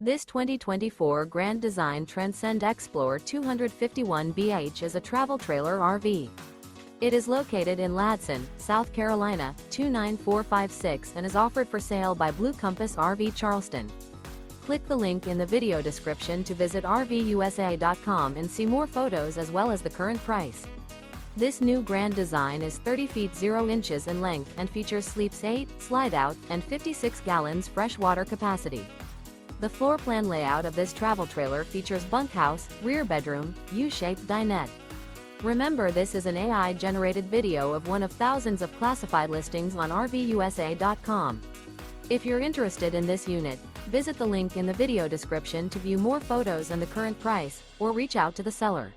This 2024 Grand Design Transcend Xplor 251BH is a travel trailer RV. It is located in Ladson, South Carolina, 29456 and is offered for sale by Blue Compass RV Charleston. Click the link in the video description to visit RVUSA.com and see more photos as well as the current price. This new Grand Design is 30 feet 0 inches in length and features sleeps 8, slide-out, and 56 gallons fresh water capacity. The floor plan layout of this travel trailer features bunkhouse, rear bedroom, U-shaped dinette. Remember, this is an AI-generated video of one of thousands of classified listings on RVUSA.com. If you're interested in this unit, visit the link in the video description to view more photos and the current price, or reach out to the seller.